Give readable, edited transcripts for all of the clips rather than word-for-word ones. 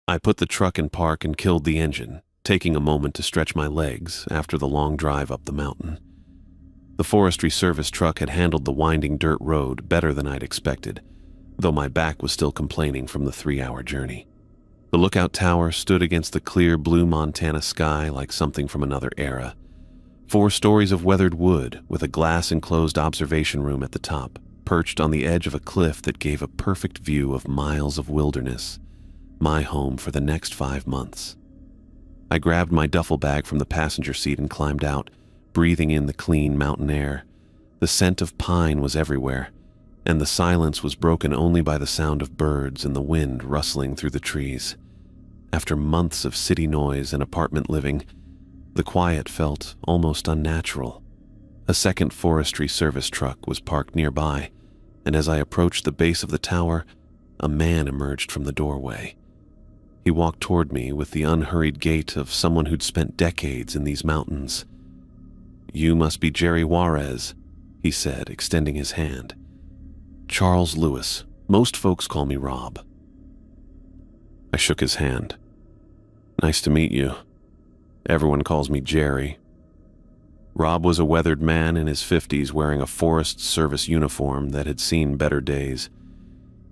I put the truck in park and killed the engine, taking a moment to stretch my legs after the long drive up the mountain. The Forestry Service truck had handled the winding dirt road better than I'd expected, though my back was still complaining from the 3-hour journey. The lookout tower stood against the clear blue Montana sky like something from another era. 4 stories of weathered wood with a glass-enclosed observation room at the top, perched on the edge of a cliff that gave a perfect view of miles of wilderness, my home for the next 5 months. I grabbed my duffel bag from the passenger seat and climbed out, breathing in the clean mountain air. The scent of pine was everywhere, and the silence was broken only by the sound of birds and the wind rustling through the trees. After months of city noise and apartment living, the quiet felt almost unnatural. A second Forestry Service truck was parked nearby, and as I approached the base of the tower, a man emerged from the doorway. He walked toward me with the unhurried gait of someone who'd spent decades in these mountains. "You must be Jerry Juarez," he said, extending his hand. "Charles Lewis. Most folks call me Rob." I shook his hand. "Nice to meet you. Everyone calls me Jerry." Rob was a weathered man in his 50s wearing a Forest Service uniform that had seen better days.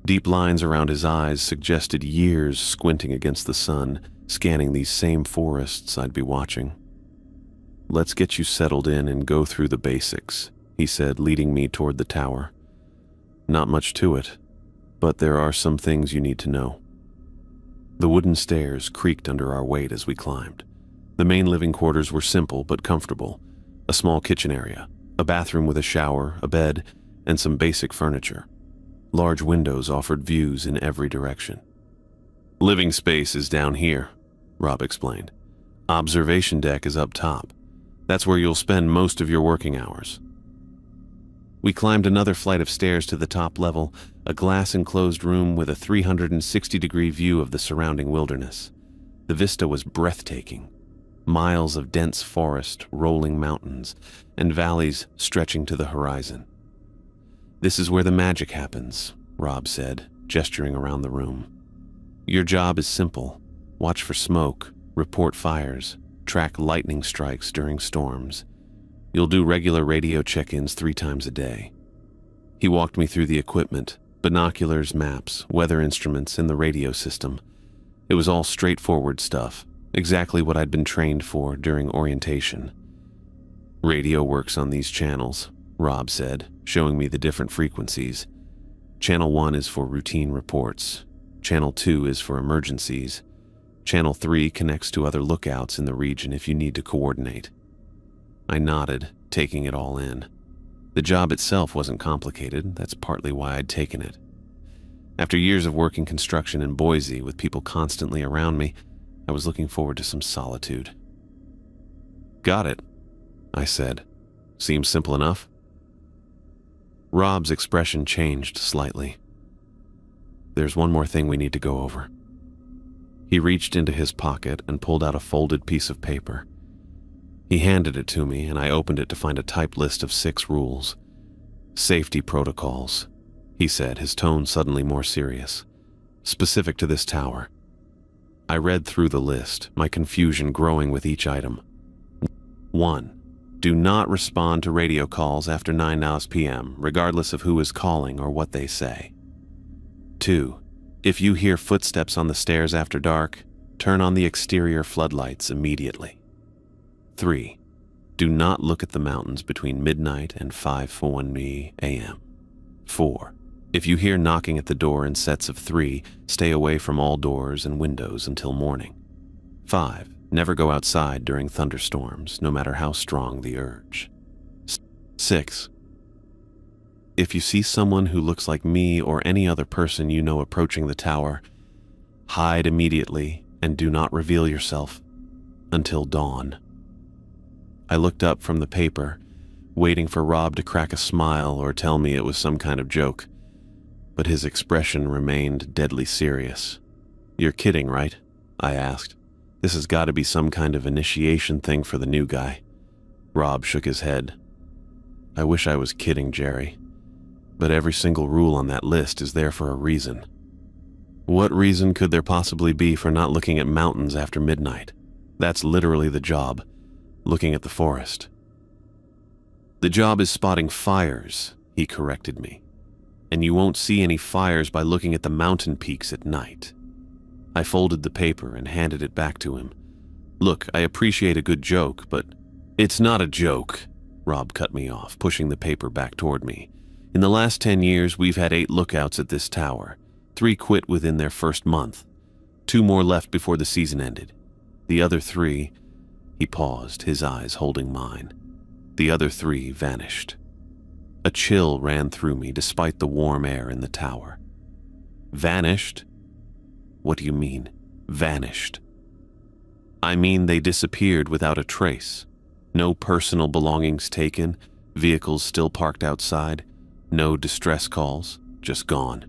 Deep lines around his eyes suggested years squinting against the sun, scanning these same forests I'd be watching. "Let's get you settled in and go through the basics," he said, leading me toward the tower. "Not much to it, but there are some things you need to know." The wooden stairs creaked under our weight as we climbed. The main living quarters were simple but comfortable. A small kitchen area, a bathroom with a shower, a bed, and some basic furniture. Large windows offered views in every direction. "Living space is down here," Rob explained. "Observation deck is up top. That's where you'll spend most of your working hours." We climbed another flight of stairs to the top level, a glass-enclosed room with a 360-degree view of the surrounding wilderness. The vista was breathtaking. Miles of dense forest, rolling mountains, and valleys stretching to the horizon. "This is where the magic happens," Rob said, gesturing around the room. "Your job is simple. Watch for smoke, report fires, track lightning strikes during storms. You'll do regular radio check-ins 3 times a day." He walked me through the equipment, binoculars, maps, weather instruments, and the radio system. It was all straightforward stuff, exactly what I'd been trained for during orientation. "Radio works on these channels," Rob said, showing me the different frequencies. "Channel 1 is for routine reports. Channel 2 is for emergencies. Channel 3 connects to other lookouts in the region if you need to coordinate." I nodded, taking it all in. The job itself wasn't complicated. That's partly why I'd taken it. After years of working construction in Boise with people constantly around me, I was looking forward to some solitude. "Got it," I said. "Seems simple enough." Rob's expression changed slightly. "There's one more thing we need to go over." He reached into his pocket and pulled out a folded piece of paper. He handed it to me, and I opened it to find a typed list of 6 rules. "Safety protocols," he said, his tone suddenly more serious. "Specific to this tower." I read through the list, my confusion growing with each item. 1. Do not respond to radio calls after 9 p.m., regardless of who is calling or what they say. 2. If you hear footsteps on the stairs after dark, turn on the exterior floodlights immediately. 3. Do not look at the mountains between midnight and 5:01 a.m. 4. If you hear knocking at the door in sets of 3, stay away from all doors and windows until morning. 5. Never go outside during thunderstorms, no matter how strong the urge. 6. If you see someone who looks like me or any other person you know approaching the tower, hide immediately and do not reveal yourself until dawn. I looked up from the paper, waiting for Rob to crack a smile or tell me it was some kind of joke, but his expression remained deadly serious. "You're kidding, right?" I asked. "This has got to be some kind of initiation thing for the new guy." Rob shook his head. "I wish I was kidding, Jerry, but every single rule on that list is there for a reason." What reason could there possibly be for not looking at mountains after midnight? That's literally the job, looking at the forest. The job is spotting fires, he corrected me. And you won't see any fires by looking at the mountain peaks at night. I folded the paper and handed it back to him. Look, I appreciate a good joke, but it's not a joke, Rob cut me off, pushing the paper back toward me. In the last 10 years, we've had 8 lookouts at this tower. 3 quit within their first month. 2 more left before the season ended. The other 3, he paused, his eyes holding mine. The other 3 vanished. A chill ran through me despite the warm air in the tower. Vanished? What do you mean, vanished? I mean they disappeared without a trace. No personal belongings taken, vehicles still parked outside, no distress calls, just gone.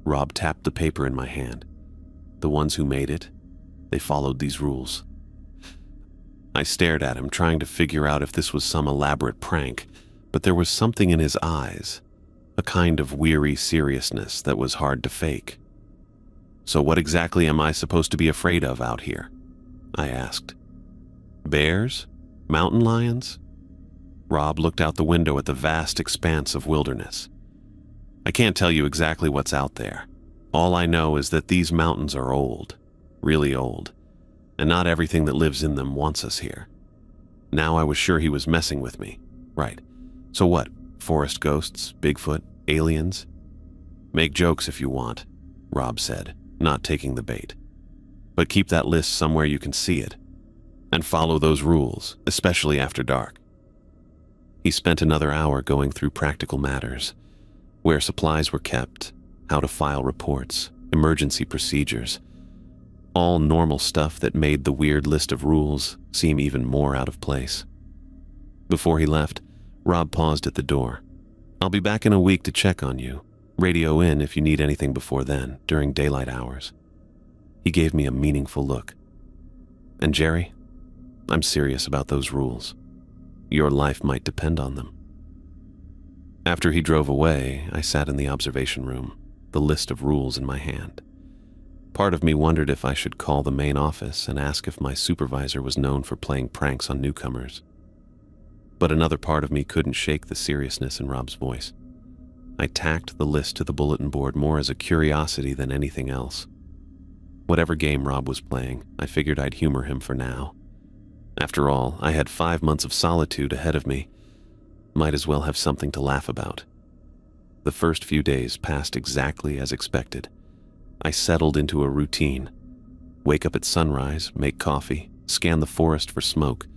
Rob tapped the paper in my hand. The ones who made it, they followed these rules. I stared at him, trying to figure out if this was some elaborate prank, but there was something in his eyes, a kind of weary seriousness that was hard to fake. So what exactly am I supposed to be afraid of out here? I asked. Bears? Mountain lions? Rob looked out the window at the vast expanse of wilderness. I can't tell you exactly what's out there. All I know is that these mountains are old, really old, and not everything that lives in them wants us here. Now I was sure he was messing with me. Right. So what? Forest ghosts? Bigfoot? Aliens? Make jokes if you want, Rob said, not taking the bait. But keep that list somewhere you can see it. And follow those rules, especially after dark. He spent another hour going through practical matters, where supplies were kept, how to file reports, emergency procedures, all normal stuff that made the weird list of rules seem even more out of place. Before he left, Rob paused at the door. I'll be back in a week to check on you. Radio in if you need anything before then, during daylight hours. He gave me a meaningful look. And Jerry, I'm serious about those rules. Your life might depend on them. After he drove away, I sat in the observation room, the list of rules in my hand. Part of me wondered if I should call the main office and ask if my supervisor was known for playing pranks on newcomers. But another part of me couldn't shake the seriousness in Rob's voice. I tacked the list to the bulletin board more as a curiosity than anything else. Whatever game Rob was playing, I figured I'd humor him for now. After all, I had 5 months of solitude ahead of me. Might as well have something to laugh about. The first few days passed exactly as expected. I settled into a routine. Wake up at sunrise, make coffee, scan the forest for smoke,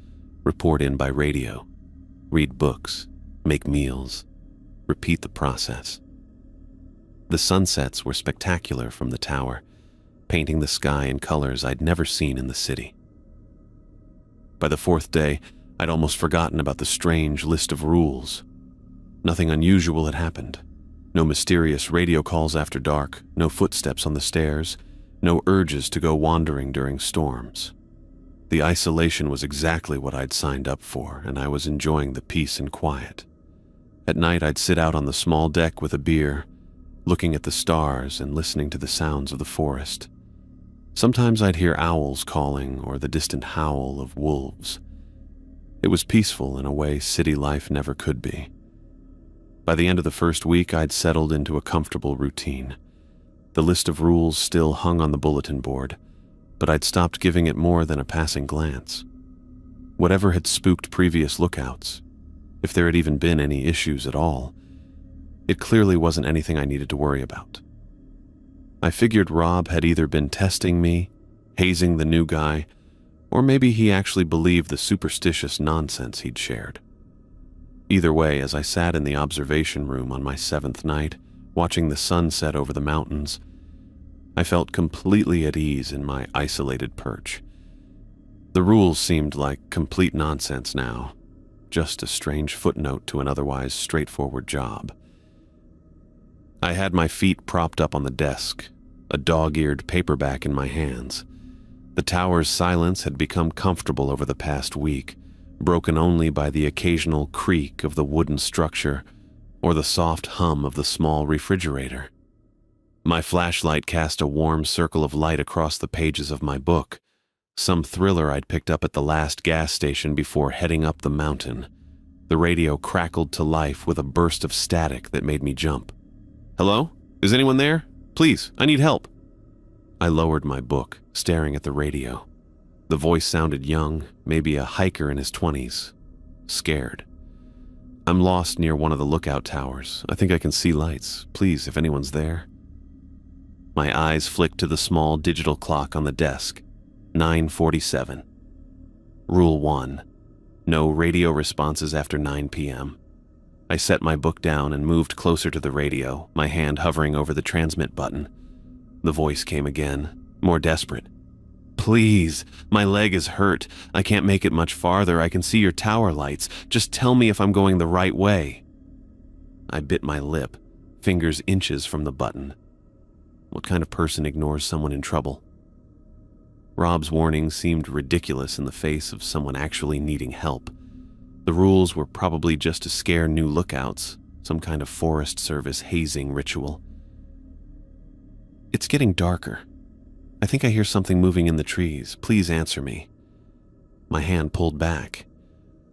report in by radio, read books, make meals, repeat the process. The sunsets were spectacular from the tower, painting the sky in colors I'd never seen in the city. By the 4th day, I'd almost forgotten about the strange list of rules. Nothing unusual had happened. No mysterious radio calls after dark, no footsteps on the stairs, no urges to go wandering during storms. The isolation was exactly what I'd signed up for, and I was enjoying the peace and quiet. At night, I'd sit out on the small deck with a beer, looking at the stars and listening to the sounds of the forest. Sometimes I'd hear owls calling or the distant howl of wolves. It was peaceful in a way city life never could be. By the end of the first week, I'd settled into a comfortable routine. The list of rules still hung on the bulletin board, but I'd stopped giving it more than a passing glance. Whatever had spooked previous lookouts, if there had even been any issues at all, it clearly wasn't anything I needed to worry about. I figured Rob had either been testing me, hazing the new guy, or maybe he actually believed the superstitious nonsense he'd shared. Either way, as I sat in the observation room on my 7th night, watching the sun set over the mountains, I felt completely at ease in my isolated perch. The rules seemed like complete nonsense now, just a strange footnote to an otherwise straightforward job. I had my feet propped up on the desk, a dog-eared paperback in my hands. The tower's silence had become comfortable over the past week, broken only by the occasional creak of the wooden structure or the soft hum of the small refrigerator. My flashlight cast a warm circle of light across the pages of my book, some thriller I'd picked up at the last gas station before heading up the mountain. The radio crackled to life with a burst of static that made me jump. "Hello? Is anyone there? Please, I need help." I lowered my book, staring at the radio. The voice sounded young, maybe a hiker in his 20s. Scared. "I'm lost near one of the lookout towers. I think I can see lights. Please, if anyone's there." My eyes flicked to the small digital clock on the desk. 9:47. Rule 1. No radio responses after 9 p.m. I set my book down and moved closer to the radio, my hand hovering over the transmit button. The voice came again, more desperate. "Please, my leg is hurt. I can't make it much farther. I can see your tower lights. Just tell me if I'm going the right way." I bit my lip, fingers inches from the button. What kind of person ignores someone in trouble? Rob's warning seemed ridiculous in the face of someone actually needing help. The rules were probably just to scare new lookouts, some kind of Forest Service hazing ritual. "It's getting darker. I think I hear something moving in the trees. Please answer me." My hand pulled back.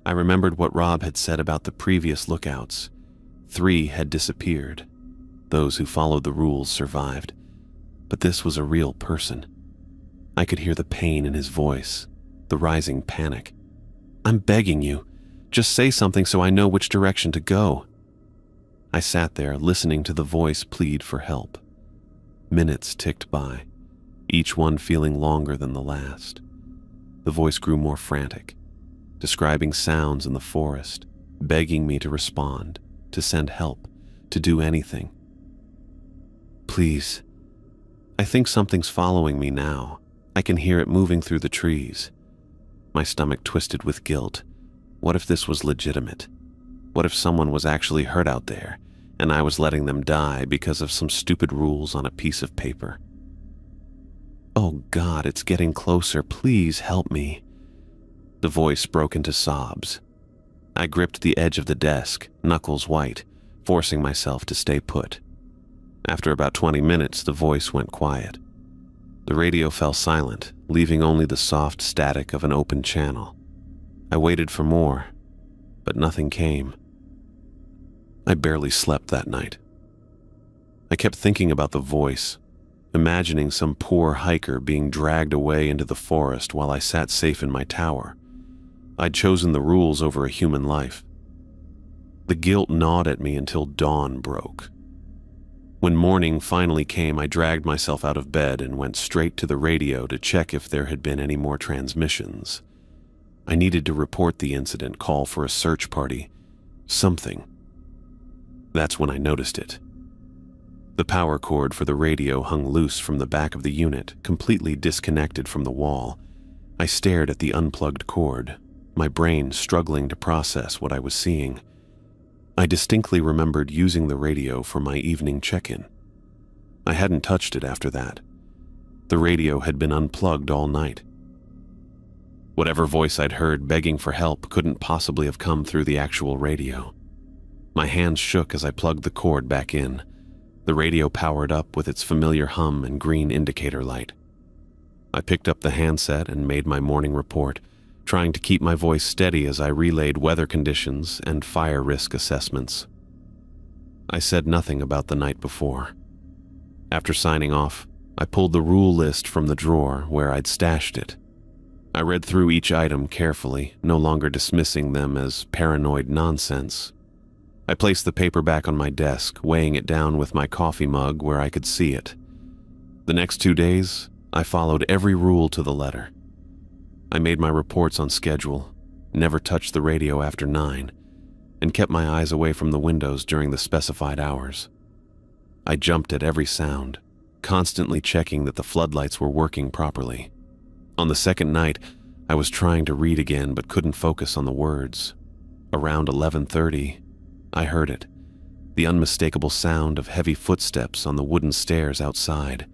I remembered what Rob had said about the previous lookouts. 3 had disappeared. Those who followed the rules survived. But this was a real person. I could hear the pain in his voice, the rising panic. "I'm begging you. Just say something so I know which direction to go." I sat there, listening to the voice plead for help. Minutes ticked by, each one feeling longer than the last. The voice grew more frantic, describing sounds in the forest, begging me to respond, to send help, to do anything. "Please. I think something's following me now. I can hear it moving through the trees." My stomach twisted with guilt. What if this was legitimate? What if someone was actually hurt out there, and I was letting them die because of some stupid rules on a piece of paper? "Oh God, it's getting closer. Please help me." The voice broke into sobs. I gripped the edge of the desk, knuckles white, forcing myself to stay put. After about 20 minutes, the voice went quiet. The radio fell silent, leaving only the soft static of an open channel. I waited for more, but nothing came. I barely slept that night. I kept thinking about the voice, imagining some poor hiker being dragged away into the forest while I sat safe in my tower. I'd chosen the rules over a human life. The guilt gnawed at me until dawn broke. When morning finally came, I dragged myself out of bed and went straight to the radio to check if there had been any more transmissions. I needed to report the incident, call for a search party, something. That's when I noticed it. The power cord for the radio hung loose from the back of the unit, completely disconnected from the wall. I stared at the unplugged cord, my brain struggling to process what I was seeing. I distinctly remembered using the radio for my evening check-in. I hadn't touched it after that. The radio had been unplugged all night. Whatever voice I'd heard begging for help couldn't possibly have come through the actual radio. My hands shook as I plugged the cord back in. The radio powered up with its familiar hum and green indicator light. I picked up the handset and made my morning report, trying to keep my voice steady as I relayed weather conditions and fire risk assessments. I said nothing about the night before. After signing off, I pulled the rule list from the drawer where I'd stashed it. I read through each item carefully, no longer dismissing them as paranoid nonsense. I placed the paper back on my desk, weighing it down with my coffee mug where I could see it. The next 2 days, I followed every rule to the letter. I made my reports on schedule, never touched the radio after 9, and kept my eyes away from the windows during the specified hours. I jumped at every sound, constantly checking that the floodlights were working properly. On the second night, I was trying to read again but couldn't focus on the words. Around 11:30, I heard it, the unmistakable sound of heavy footsteps on the wooden stairs outside.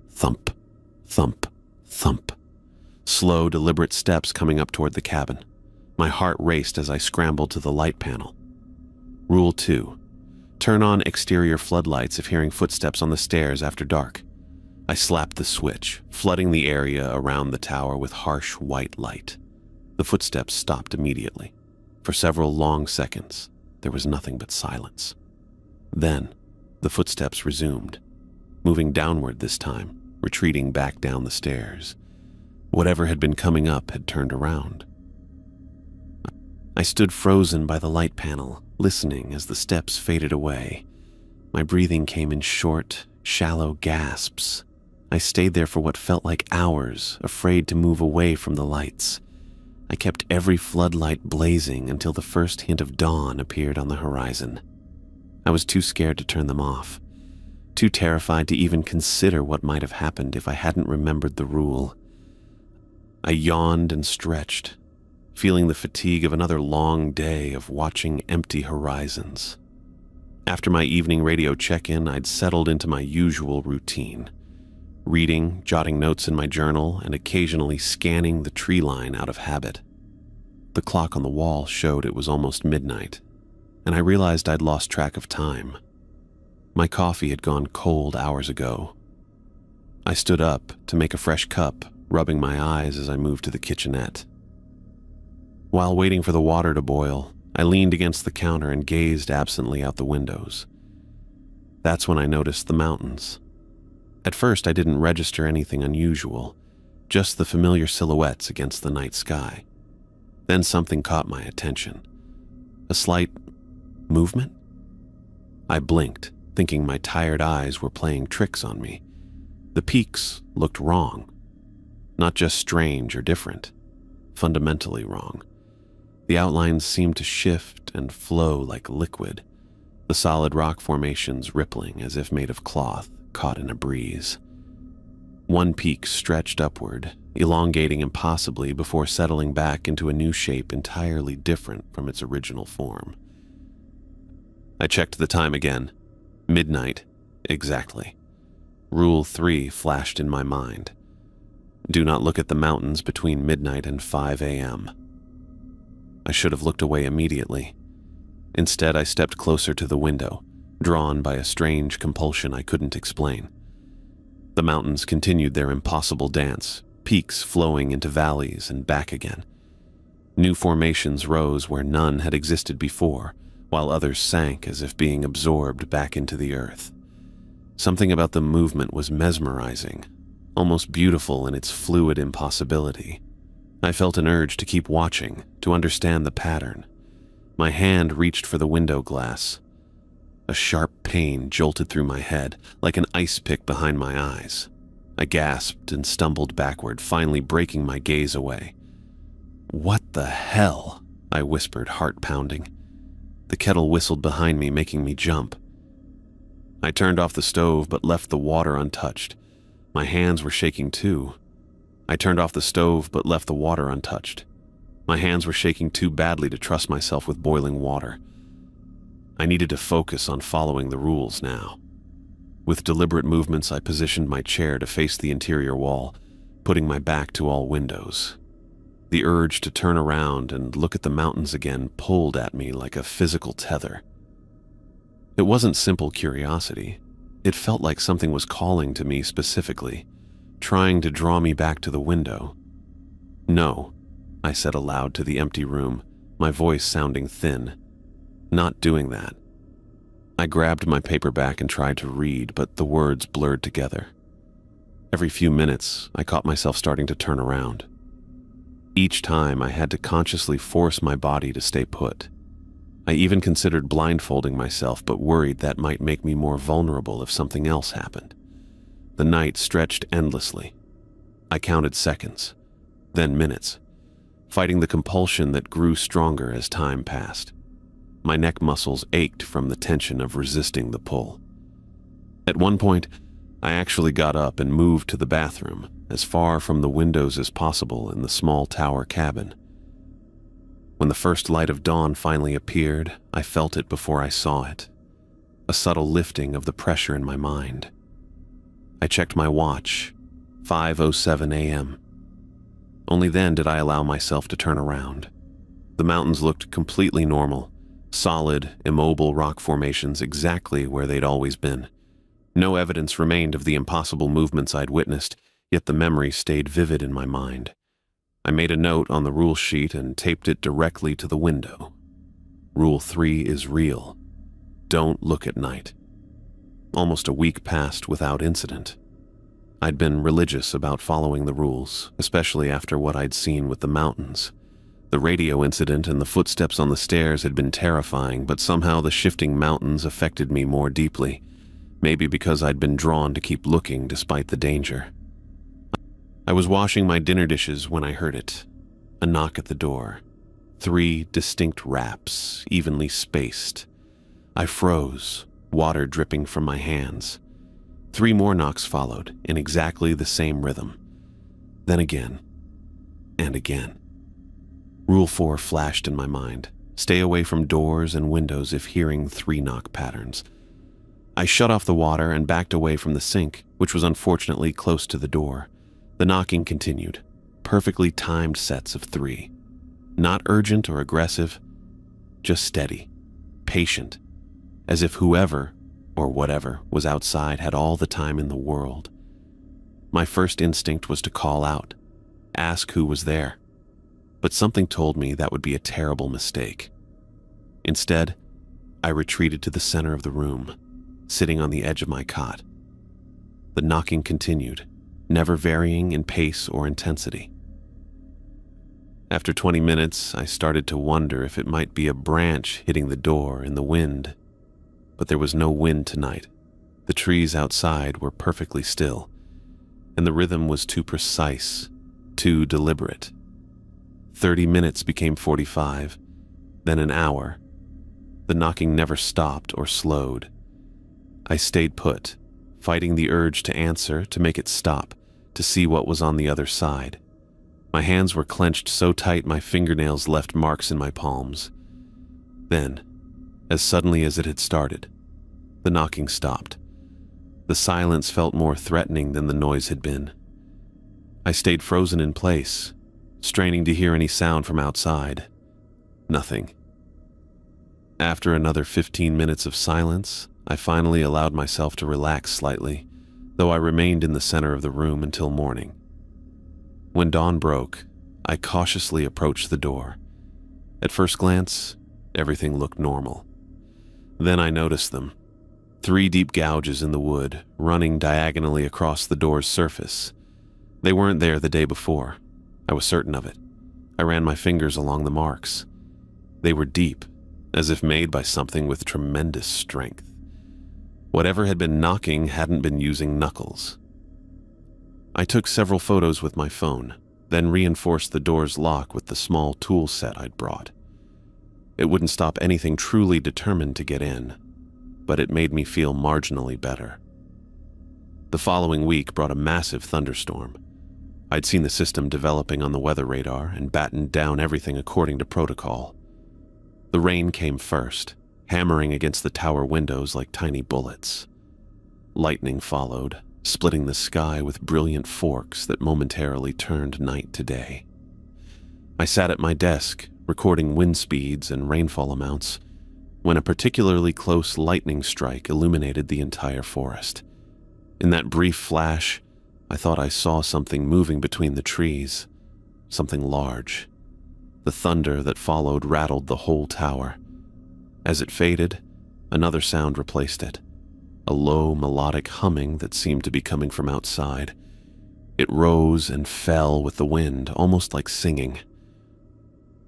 Thump, thump, thump. Slow, deliberate steps coming up toward the cabin. My heart raced as I scrambled to the light panel. Rule 2. Turn on exterior floodlights if hearing footsteps on the stairs after dark. I slapped the switch, flooding the area around the tower with harsh white light. The footsteps stopped immediately. For several long seconds, there was nothing but silence. Then, the footsteps resumed, moving downward this time, retreating back down the stairs. Whatever had been coming up had turned around. I stood frozen by the light panel, listening as the steps faded away. My breathing came in short, shallow gasps. I stayed there for what felt like hours, afraid to move away from the lights. I kept every floodlight blazing until the first hint of dawn appeared on the horizon. I was too scared to turn them off, too terrified to even consider what might have happened if I hadn't remembered the rule. I yawned and stretched, feeling the fatigue of another long day of watching empty horizons. After my evening radio check-in, I'd settled into my usual routine, reading, jotting notes in my journal, and occasionally scanning the tree line out of habit. The clock on the wall showed it was almost midnight, and I realized I'd lost track of time. My coffee had gone cold hours ago. I stood up to make a fresh cup, rubbing my eyes as I moved to the kitchenette. While waiting for the water to boil, I leaned against the counter and gazed absently out the windows. That's when I noticed the mountains. At first, I didn't register anything unusual, just the familiar silhouettes against the night sky. Then something caught my attention. A slight movement? I blinked, thinking my tired eyes were playing tricks on me. The peaks looked wrong. Not just strange or different, fundamentally wrong. The outlines seemed to shift and flow like liquid, the solid rock formations rippling as if made of cloth caught in a breeze. One peak stretched upward, elongating impossibly before settling back into a new shape entirely different from its original form. I checked the time again. Midnight, exactly. Rule 3 flashed in my mind. Do not look at the mountains between midnight and 5 a.m. I should have looked away immediately. Instead, I stepped closer to the window, drawn by a strange compulsion I couldn't explain. The mountains continued their impossible dance, peaks flowing into valleys and back again. New formations rose where none had existed before, while others sank as if being absorbed back into the earth. Something about the movement was mesmerizing, almost beautiful in its fluid impossibility. I felt an urge to keep watching, to understand the pattern. My hand reached for the window glass. A sharp pain jolted through my head, like an ice pick behind my eyes. I gasped and stumbled backward, finally breaking my gaze away. "What the hell?" I whispered, heart pounding. The kettle whistled behind me, making me jump. I turned off the stove but left the water untouched. My hands were shaking too. I turned off the stove but left the water untouched. My hands were shaking too badly to trust myself with boiling water. I needed to focus on following the rules now. With deliberate movements, I positioned my chair to face the interior wall, putting my back to all windows. The urge to turn around and look at the mountains again pulled at me like a physical tether. It wasn't simple curiosity. It felt like something was calling to me specifically, trying to draw me back to the window. "No," I said aloud to the empty room, my voice sounding thin. "Not doing that." I grabbed my paperback and tried to read, but the words blurred together. Every few minutes, I caught myself starting to turn around. Each time, I had to consciously force my body to stay put. I even considered blindfolding myself, but worried that might make me more vulnerable if something else happened. The night stretched endlessly. I counted seconds, then minutes, fighting the compulsion that grew stronger as time passed. My neck muscles ached from the tension of resisting the pull. At one point, I actually got up and moved to the bathroom, as far from the windows as possible in the small tower cabin. When the first light of dawn finally appeared, I felt it before I saw it, a subtle lifting of the pressure in my mind. I checked my watch, 5:07 a.m. Only then did I allow myself to turn around. The mountains looked completely normal, Solid, immobile rock formations exactly where they'd always been. No evidence remained of the impossible movements I'd witnessed, yet the memory stayed vivid in my mind. I made a note on the rule sheet and taped it directly to the window. Rule 3 is real. Don't look at night. Almost a week passed without incident. I'd been religious about following the rules, especially after what I'd seen with the mountains. The radio incident and the footsteps on the stairs had been terrifying, but somehow the shifting mountains affected me more deeply, maybe because I'd been drawn to keep looking despite the danger. I was washing my dinner dishes when I heard it. A knock at the door. 3 distinct raps, evenly spaced. I froze, water dripping from my hands. 3 more knocks followed, in exactly the same rhythm. Then again, and again. Rule 4 flashed in my mind. Stay away from doors and windows if hearing 3 knock patterns. I shut off the water and backed away from the sink, which was unfortunately close to the door. The knocking continued, perfectly timed sets of 3. Not urgent or aggressive, just steady, patient, as if whoever or whatever was outside had all the time in the world. My first instinct was to call out, ask who was there, but something told me that would be a terrible mistake. Instead, I retreated to the center of the room, sitting on the edge of my cot. The knocking continued, never varying in pace or intensity. After 20 minutes, I started to wonder if it might be a branch hitting the door in the wind. But there was no wind tonight. The trees outside were perfectly still, and the rhythm was too precise, too deliberate. 30 minutes became 45, then an hour. The knocking never stopped or slowed. I stayed put, fighting the urge to answer, to make it stop, to see what was on the other side. My hands were clenched so tight my fingernails left marks in my palms. Then, as suddenly as it had started, the knocking stopped. The silence felt more threatening than the noise had been. I stayed frozen in place, straining to hear any sound from outside. Nothing. After another 15 minutes of silence, I finally allowed myself to relax slightly, though I remained in the center of the room until morning. When dawn broke, I cautiously approached the door. At first glance, everything looked normal. Then I noticed them. 3 deep gouges in the wood, running diagonally across the door's surface. They weren't there the day before. I was certain of it. I ran my fingers along the marks. They were deep, as if made by something with tremendous strength. Whatever had been knocking hadn't been using knuckles. I took several photos with my phone, then reinforced the door's lock with the small tool set I'd brought. It wouldn't stop anything truly determined to get in, but it made me feel marginally better. The following week brought a massive thunderstorm. I'd seen the system developing on the weather radar and battened down everything according to protocol. The rain came first, hammering against the tower windows like tiny bullets. Lightning followed, splitting the sky with brilliant forks that momentarily turned night to day. I sat at my desk, recording wind speeds and rainfall amounts, when a particularly close lightning strike illuminated the entire forest. In that brief flash, I thought I saw something moving between the trees, something large. The thunder that followed rattled the whole tower. As it faded, another sound replaced it. A low, melodic humming that seemed to be coming from outside. It rose and fell with the wind, almost like singing.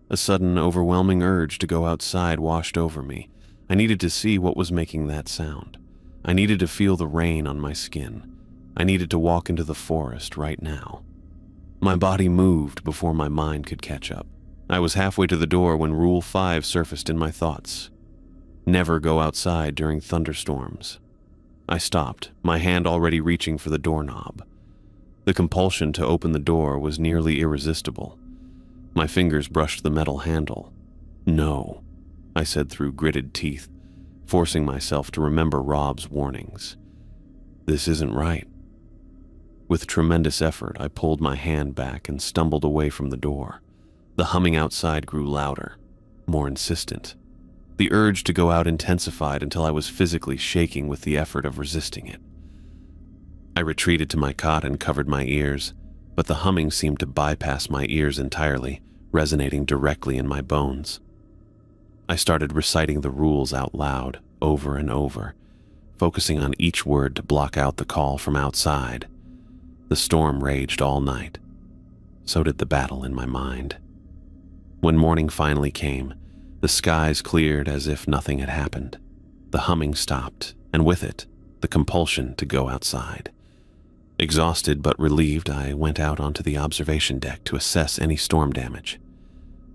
A sudden, overwhelming urge to go outside washed over me. I needed to see what was making that sound. I needed to feel the rain on my skin. I needed to walk into the forest right now. My body moved before my mind could catch up. I was halfway to the door when Rule 5 surfaced in my thoughts. Never go outside during thunderstorms. I stopped, my hand already reaching for the doorknob. The compulsion to open the door was nearly irresistible. My fingers brushed the metal handle. No, I said through gritted teeth, forcing myself to remember Rob's warnings. This isn't right. With tremendous effort, I pulled my hand back and stumbled away from the door. The humming outside grew louder, more insistent. The urge to go out intensified until I was physically shaking with the effort of resisting it. I retreated to my cot and covered my ears, but the humming seemed to bypass my ears entirely, resonating directly in my bones. I started reciting the rules out loud, over and over, focusing on each word to block out the call from outside. The storm raged all night. So did the battle in my mind. When morning finally came, the skies cleared as if nothing had happened. The humming stopped, and with it, the compulsion to go outside. Exhausted but relieved, I went out onto the observation deck to assess any storm damage.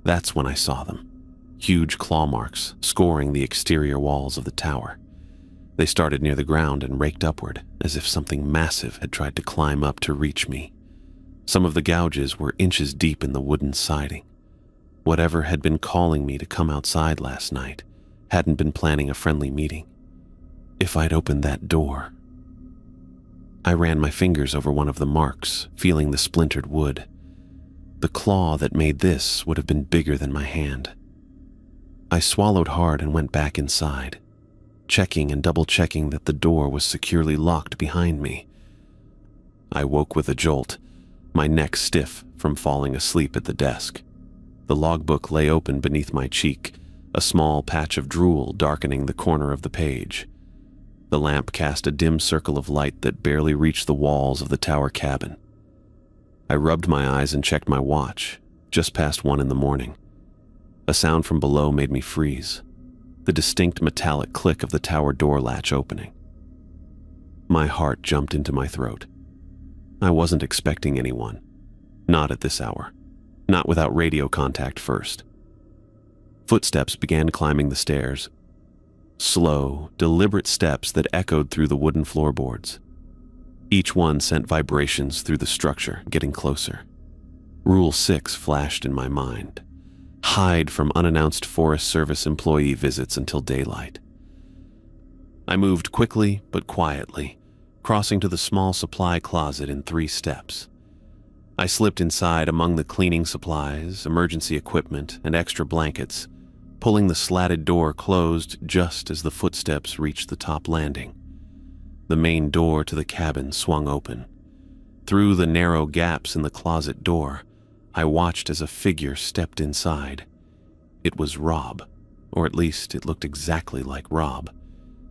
That's when I saw them. Huge claw marks scoring the exterior walls of the tower. They started near the ground and raked upward, as if something massive had tried to climb up to reach me. Some of the gouges were inches deep in the wooden siding. Whatever had been calling me to come outside last night hadn't been planning a friendly meeting. If I'd opened that door... I ran my fingers over one of the marks, feeling the splintered wood. The claw that made this would have been bigger than my hand. I swallowed hard and went back inside, checking and double-checking that the door was securely locked behind me. I woke with a jolt, my neck stiff from falling asleep at the desk. The logbook lay open beneath my cheek, a small patch of drool darkening the corner of the page. The lamp cast a dim circle of light that barely reached the walls of the tower cabin. I rubbed my eyes and checked my watch, just past 1 in the morning. A sound from below made me freeze, the distinct metallic click of the tower door latch opening. My heart jumped into my throat. I wasn't expecting anyone. Not at this hour. Not without radio contact first. Footsteps began climbing the stairs. Slow, deliberate steps that echoed through the wooden floorboards. Each one sent vibrations through the structure, getting closer. Rule 6 flashed in my mind. Hide from unannounced Forest Service employee visits until daylight. I moved quickly but quietly, crossing to the small supply closet in 3 steps. I slipped inside among the cleaning supplies, emergency equipment, and extra blankets, pulling the slatted door closed just as the footsteps reached the top landing. The main door to the cabin swung open. Through the narrow gaps in the closet door, I watched as a figure stepped inside. It was Rob, or at least it looked exactly like Rob.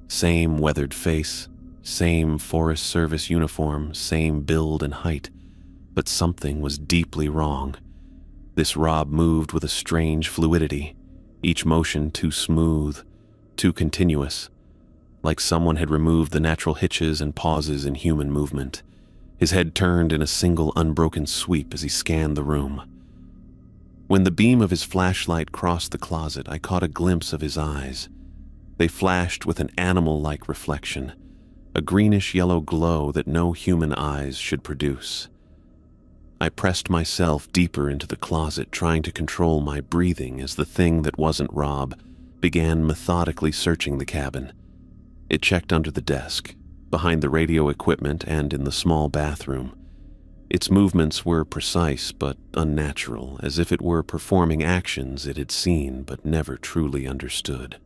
Same weathered face, same Forest Service uniform, same build and height, but something was deeply wrong. This Rob moved with a strange fluidity, each motion too smooth, too continuous, like someone had removed the natural hitches and pauses in human movement. His head turned in a single unbroken sweep as he scanned the room. When the beam of his flashlight crossed the closet, I caught a glimpse of his eyes. They flashed with an animal-like reflection, a greenish-yellow glow that no human eyes should produce. I pressed myself deeper into the closet, trying to control my breathing as the thing that wasn't Rob began methodically searching the cabin. It checked under the desk, behind the radio equipment, and in the small bathroom. Its movements were precise but unnatural, as if it were performing actions it had seen but never truly understood.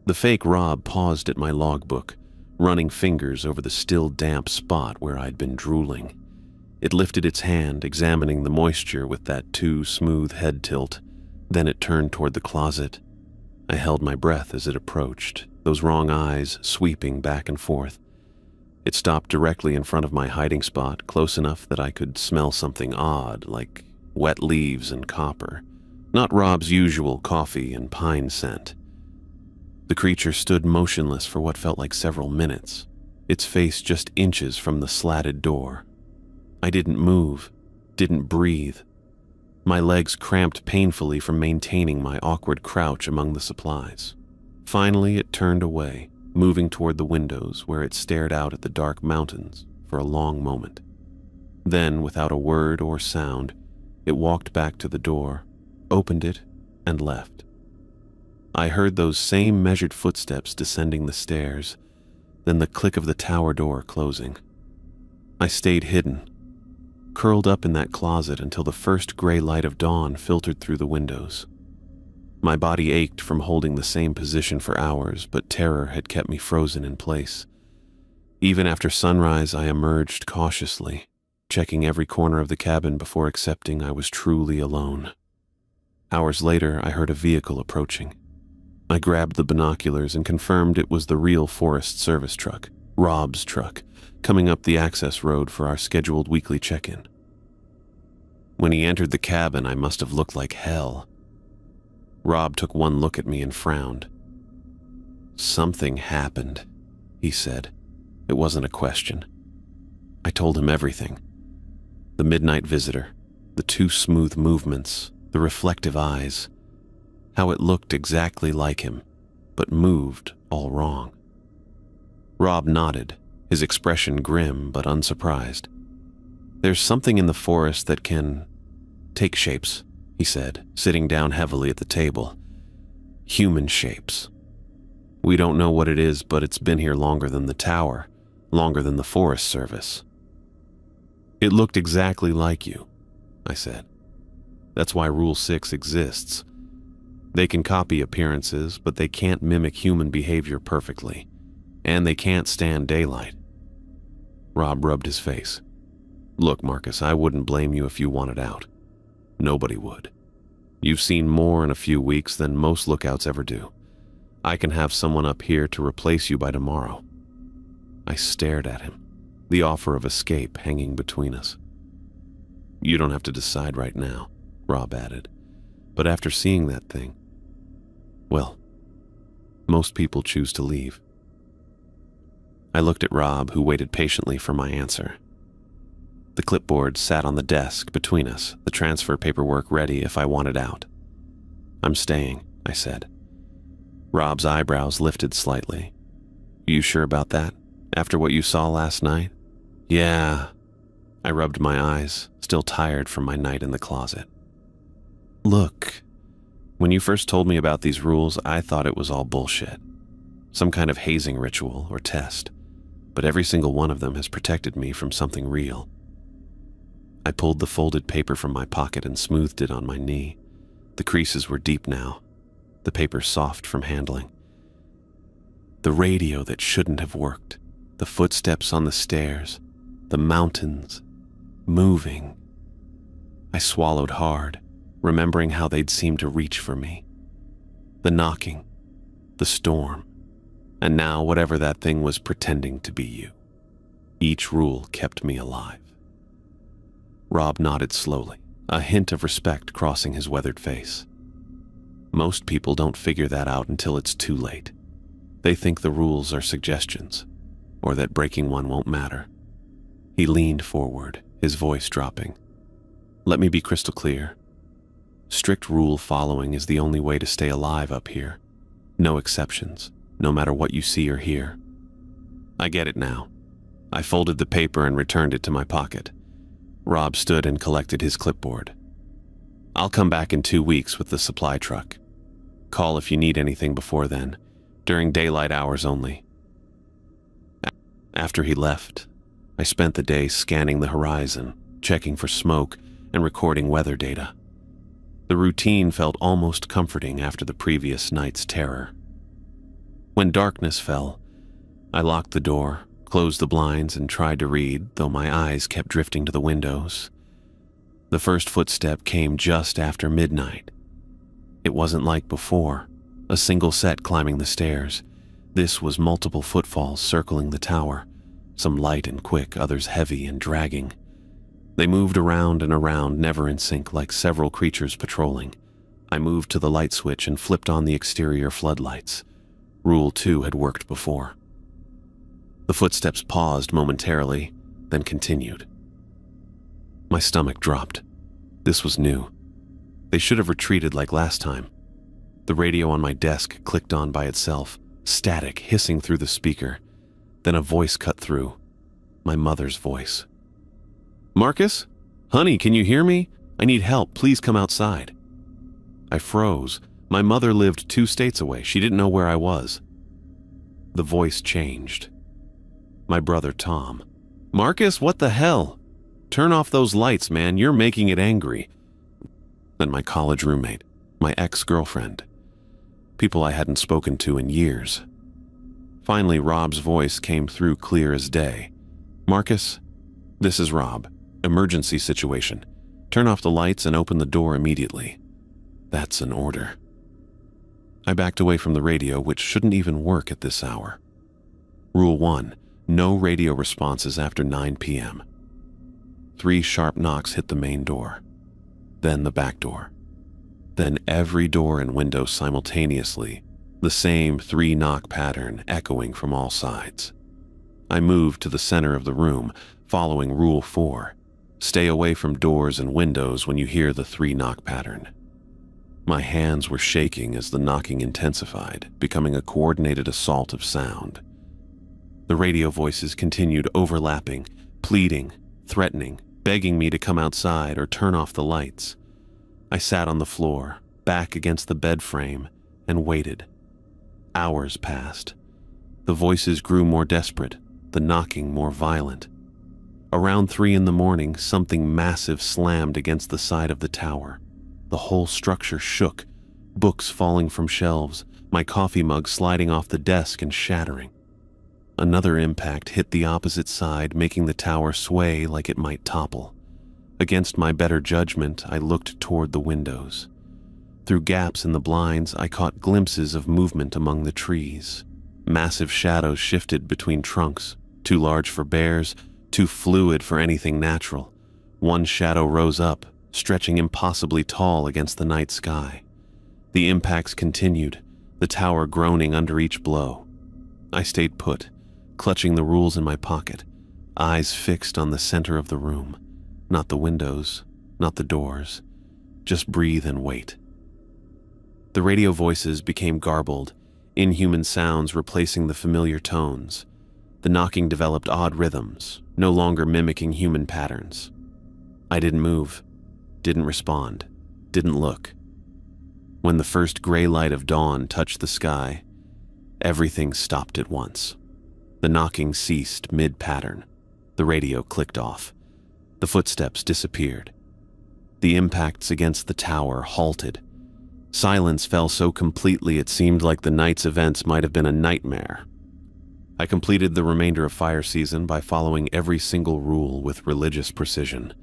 The fake Rob paused at my logbook, running fingers over the still damp spot where I'd been drooling. It lifted its hand, examining the moisture with that too smooth head tilt. Then it turned toward the closet. I held my breath as it approached, those wrong eyes sweeping back and forth. It stopped directly in front of my hiding spot, close enough that I could smell something odd, like wet leaves and copper. Not Rob's usual coffee and pine scent. The creature stood motionless for what felt like several minutes, its face just inches from the slatted door. I didn't move, didn't breathe. My legs cramped painfully from maintaining my awkward crouch among the supplies. Finally, it turned away, moving toward the windows where it stared out at the dark mountains for a long moment. Then, without a word or sound, it walked back to the door, opened it, and left. I heard those same measured footsteps descending the stairs, then the click of the tower door closing. I stayed hidden, curled up in that closet until the first gray light of dawn filtered through the windows. My body ached from holding the same position for hours, but terror had kept me frozen in place. Even after sunrise, I emerged cautiously, checking every corner of the cabin before accepting I was truly alone. Hours later, I heard a vehicle approaching. I grabbed the binoculars and confirmed it was the real Forest Service truck, Rob's truck, coming up the access road for our scheduled weekly check-in. When he entered the cabin, I must have looked like hell. Rob took one look at me and frowned. "Something happened," he said. It wasn't a question. I told him everything. The midnight visitor, the two smooth movements, the reflective eyes, how it looked exactly like him, but moved all wrong. Rob nodded, his expression grim but unsurprised. "There's something in the forest that can take shapes," he said, sitting down heavily at the table. "Human shapes. We don't know what it is, but it's been here longer than the tower, longer than the Forest Service." "It looked exactly like you," I said. "That's why Rule 6 exists. They can copy appearances, but they can't mimic human behavior perfectly, and they can't stand daylight." Rob rubbed his face. "Look, Marcus, I wouldn't blame you if you wanted out. Nobody would. You've seen more in a few weeks than most lookouts ever do. I can have someone up here to replace you by tomorrow." I stared at him, the offer of escape hanging between us. "You don't have to decide right now," Rob added. "But after seeing that thing, well, most people choose to leave." I looked at Rob, who waited patiently for my answer. The clipboard sat on the desk between us, the transfer paperwork ready if I wanted out. "I'm staying," I said. Rob's eyebrows lifted slightly. "You sure about that? After what you saw last night?" "Yeah." I rubbed my eyes, still tired from my night in the closet. "Look, when you first told me about these rules, I thought it was all bullshit. Some kind of hazing ritual or test. But every single one of them has protected me from something real." I pulled the folded paper from my pocket and smoothed it on my knee. The creases were deep now, the paper soft from handling. The radio that shouldn't have worked, the footsteps on the stairs, the mountains, moving. I swallowed hard, remembering how they'd seemed to reach for me. The knocking, the storm, and now whatever that thing was pretending to be you. Each rule kept me alive. Rob nodded slowly, a hint of respect crossing his weathered face. "Most people don't figure that out until it's too late. They think the rules are suggestions, or that breaking one won't matter." He leaned forward, his voice dropping. "Let me be crystal clear. Strict rule following is the only way to stay alive up here. No exceptions, no matter what you see or hear." "I get it now." I folded the paper and returned it to my pocket. Rob stood and collected his clipboard. "I'll come back in 2 weeks with the supply truck. Call if you need anything before then, during daylight hours only." After he left, I spent the day scanning the horizon, checking for smoke, and recording weather data. The routine felt almost comforting after the previous night's terror. When darkness fell, I locked the door, closed the blinds, and tried to read, though my eyes kept drifting to the windows. The first footstep came just after midnight. It wasn't like before, a single set climbing the stairs. This was multiple footfalls circling the tower, some light and quick, others heavy and dragging. They moved around and around, never in sync, like several creatures patrolling. I moved to the light switch and flipped on the exterior floodlights. Rule 2 had worked before. The footsteps paused momentarily, then continued. My stomach dropped. This was new. They should have retreated like last time. The radio on my desk clicked on by itself, static hissing through the speaker. Then a voice cut through. My mother's voice. "Marcus? Honey, can you hear me? I need help. Please come outside." I froze. My mother lived 2 states away. She didn't know where I was. The voice changed. My brother Tom. "Marcus, what the hell? Turn off those lights, man. You're making it angry." Then my college roommate, my ex-girlfriend. people I hadn't spoken to in years. Finally, Rob's voice came through clear as day. "Marcus, this is Rob. Emergency situation. Turn off the lights and open the door immediately." That's an order. I backed away from the radio, which shouldn't even work at this hour. Rule 1. No radio responses after 9 p.m. 3 sharp knocks hit the main door. Then the back door. Then every door and window simultaneously, the same 3-knock pattern echoing from all sides. I moved to the center of the room, following Rule 4. Stay away from doors and windows when you hear the 3-knock pattern. My hands were shaking as the knocking intensified, becoming a coordinated assault of sound. The radio voices continued overlapping, pleading, threatening, begging me to come outside or turn off the lights. I sat on the floor, back against the bed frame, and waited. Hours passed. The voices grew more desperate, the knocking more violent. Around 3 in the morning, something massive slammed against the side of the tower. The whole structure shook, books falling from shelves, my coffee mug sliding off the desk and shattering. Another impact hit the opposite side, making the tower sway like it might topple. Against my better judgment, I looked toward the windows. Through gaps in the blinds, I caught glimpses of movement among the trees. Massive shadows shifted between trunks, too large for bears, too fluid for anything natural. One shadow rose up, stretching impossibly tall against the night sky. The impacts continued, the tower groaning under each blow. I stayed put, clutching the rules in my pocket, eyes fixed on the center of the room. Not the windows, not the doors. Just breathe and wait. The radio voices became garbled, inhuman sounds replacing the familiar tones. The knocking developed odd rhythms, no longer mimicking human patterns. I didn't move, didn't respond, didn't look. When the first gray light of dawn touched the sky, everything stopped at once. The knocking ceased mid-pattern. The radio clicked off. The footsteps disappeared. The impacts against the tower halted. Silence fell so completely it seemed like the night's events might have been a nightmare. I completed the remainder of fire season by following every single rule with religious precision.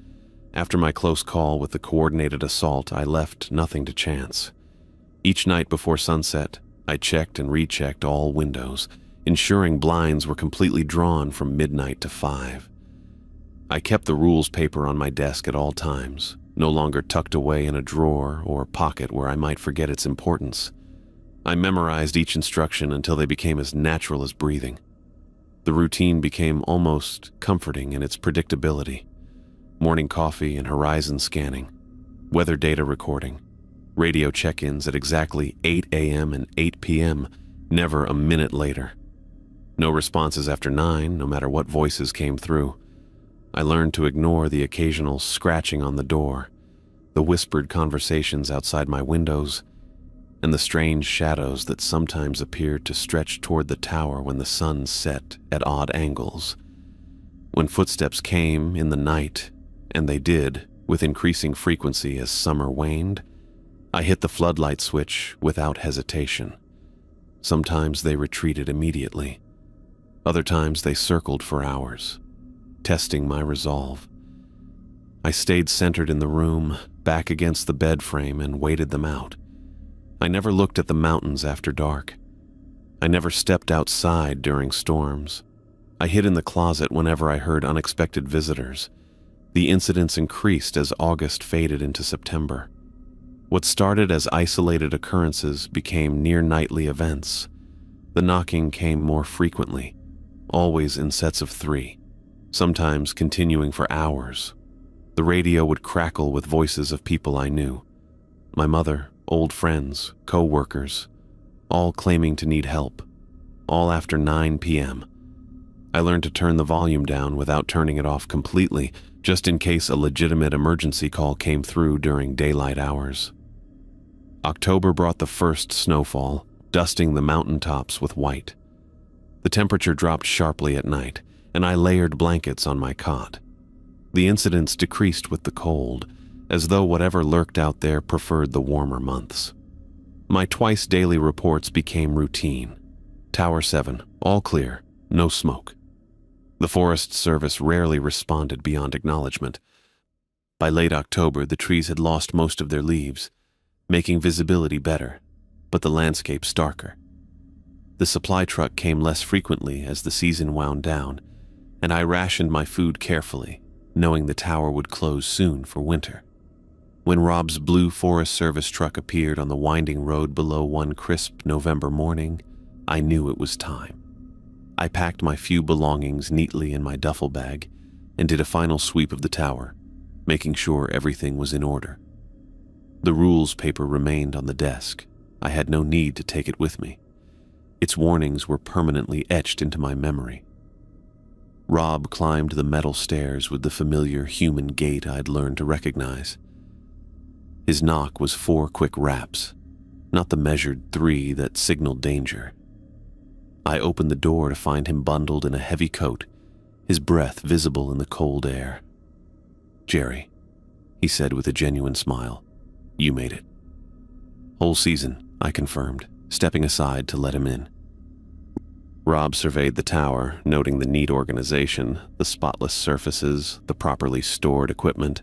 After my close call with the coordinated assault, I left nothing to chance. Each night before sunset, I checked and rechecked all windows, ensuring blinds were completely drawn from midnight to 5. I kept the rules paper on my desk at all times, no longer tucked away in a drawer or pocket where I might forget its importance. I memorized each instruction until they became as natural as breathing. The routine became almost comforting in its predictability. Morning coffee and horizon scanning, weather data recording, radio check-ins at exactly 8 a.m. and 8 p.m., never a minute later. No responses after 9, no matter what voices came through. I learned to ignore the occasional scratching on the door, the whispered conversations outside my windows, and the strange shadows that sometimes appeared to stretch toward the tower when the sun set at odd angles. When footsteps came in the night, and they did, with increasing frequency as summer waned, I hit the floodlight switch without hesitation. Sometimes they retreated immediately. Other times they circled for hours, testing my resolve. I stayed centered in the room, back against the bed frame, and waited them out. I never looked at the mountains after dark. I never stepped outside during storms. I hid in the closet whenever I heard unexpected visitors. The incidents increased as August faded into September. What started as isolated occurrences became near-nightly events. The knocking came more frequently, always in sets of 3, sometimes continuing for hours. The radio would crackle with voices of people I knew. My mother, old friends, co-workers, all claiming to need help, all after 9 p.m. I learned to turn the volume down without turning it off completely, just in case a legitimate emergency call came through during daylight hours. October brought the first snowfall, dusting the mountaintops with white. The temperature dropped sharply at night, and I layered blankets on my cot. The incidents decreased with the cold, as though whatever lurked out there preferred the warmer months. My twice-daily reports became routine. Tower 7, all clear, no smoke. The Forest Service rarely responded beyond acknowledgement. By late October, the trees had lost most of their leaves, making visibility better, but the landscape starker. The supply truck came less frequently as the season wound down, and I rationed my food carefully, knowing the tower would close soon for winter. When Rob's blue Forest Service truck appeared on the winding road below one crisp November morning, I knew it was time. I packed my few belongings neatly in my duffel bag and did a final sweep of the tower, making sure everything was in order. The rules paper remained on the desk. I had no need to take it with me. Its warnings were permanently etched into my memory. Rob climbed the metal stairs with the familiar human gait I'd learned to recognize. His knock was 4 quick raps, not the measured 3 that signaled danger. I opened the door to find him bundled in a heavy coat, his breath visible in the cold air. "Jerry," he said with a genuine smile, "you made it." "Whole season," I confirmed, stepping aside to let him in. Rob surveyed the tower, noting the neat organization, the spotless surfaces, the properly stored equipment.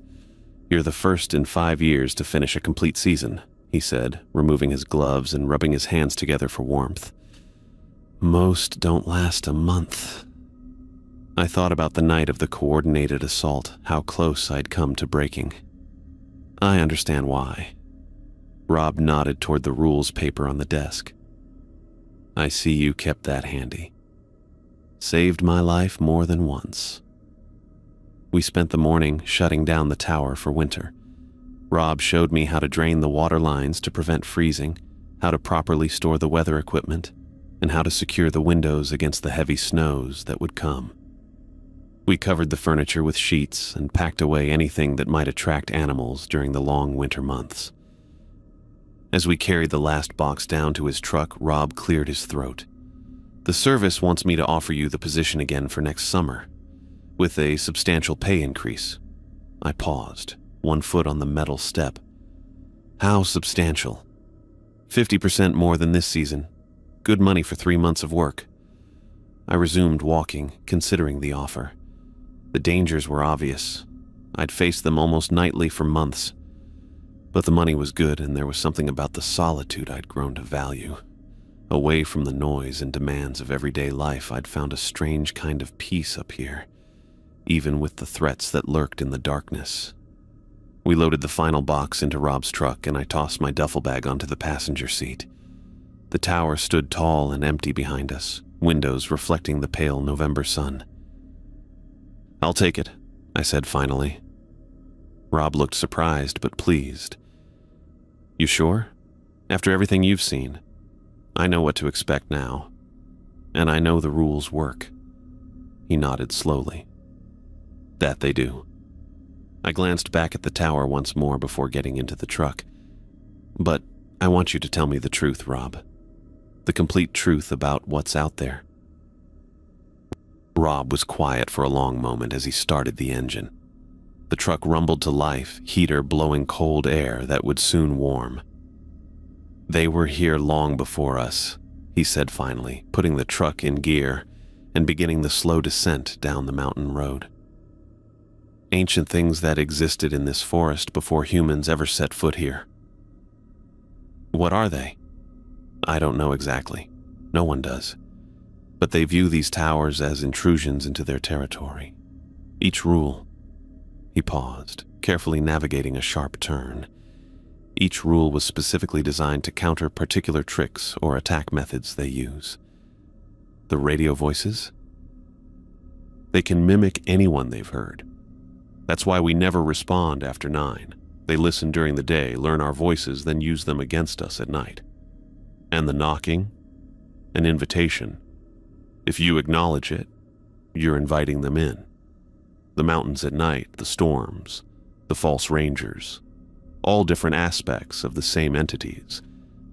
"You're the first in 5 years to finish a complete season," he said, removing his gloves and rubbing his hands together for warmth. "Most don't last a month." I thought about the night of the coordinated assault, how close I'd come to breaking. "I understand why." Rob nodded toward the rules paper on the desk. "I see you kept that handy. Saved my life more than once." We spent the morning shutting down the tower for winter. Rob showed me how to drain the water lines to prevent freezing, how to properly store the weather equipment, and how to secure the windows against the heavy snows that would come. We covered the furniture with sheets and packed away anything that might attract animals during the long winter months. As we carried the last box down to his truck, Rob cleared his throat. "The service wants me to offer you the position again for next summer, with a substantial pay increase." I paused, one foot on the metal step. "How substantial?" 50% more than this season. Good money for 3 months of work." I resumed walking, considering the offer. The dangers were obvious. I'd faced them almost nightly for months. But the money was good, and there was something about the solitude I'd grown to value. Away from the noise and demands of everyday life, I'd found a strange kind of peace up here, even with the threats that lurked in the darkness. We loaded the final box into Rob's truck, and I tossed my duffel bag onto the passenger seat. The tower stood tall and empty behind us, windows reflecting the pale November sun. "I'll take it," I said finally. Rob looked surprised but pleased. "You sure? After everything you've seen? I know what to expect now, and I know the rules work." He nodded slowly. "That they do." I glanced back at the tower once more before getting into the truck. "But I want you to tell me the truth, Rob. The complete truth about what's out there." Rob was quiet for a long moment as he started the engine. The truck rumbled to life, heater blowing cold air that would soon warm. "They were here long before us," he said finally, putting the truck in gear and beginning the slow descent down the mountain road. "Ancient things that existed in this forest before humans ever set foot here." "What are they?" "I don't know exactly. No one does. But they view these towers as intrusions into their territory. Each rule..." He paused, carefully navigating a sharp turn. Each rule was specifically designed to counter particular tricks or attack methods they use. The radio voices? They can mimic anyone they've heard. That's why we never respond after 9. They listen during the day, learn our voices, then use them against us at night. And the knocking? An invitation. If you acknowledge it, you're inviting them in. The mountains at night, the storms, the false rangers, all different aspects of the same entities,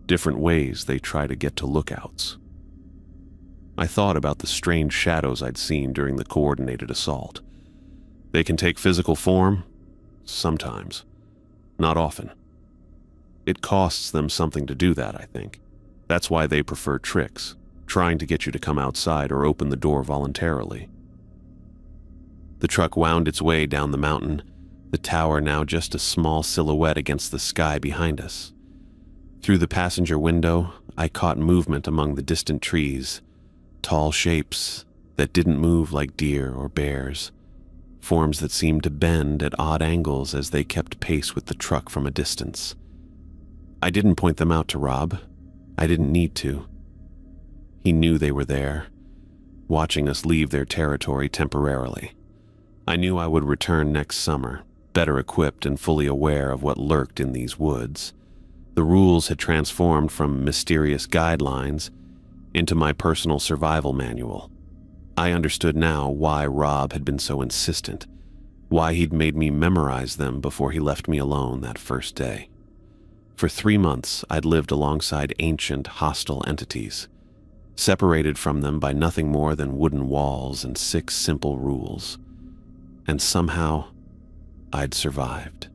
different ways they try to get to lookouts. I thought about the strange shadows I'd seen during the coordinated assault. They can take physical form, sometimes, not often. It costs them something to do that, I think. That's why they prefer tricks, trying to get you to come outside or open the door voluntarily. The truck wound its way down the mountain, the tower now just a small silhouette against the sky behind us. Through the passenger window, I caught movement among the distant trees, tall shapes that didn't move like deer or bears, forms that seemed to bend at odd angles as they kept pace with the truck from a distance. I didn't point them out to Rob. I didn't need to. He knew they were there, watching us leave their territory temporarily. I knew I would return next summer, better equipped and fully aware of what lurked in these woods. The rules had transformed from mysterious guidelines into my personal survival manual. I understood now why Rob had been so insistent, why he'd made me memorize them before he left me alone that first day. For 3 months, I'd lived alongside ancient, hostile entities, separated from them by nothing more than wooden walls and 6 simple rules. And somehow, I'd survived.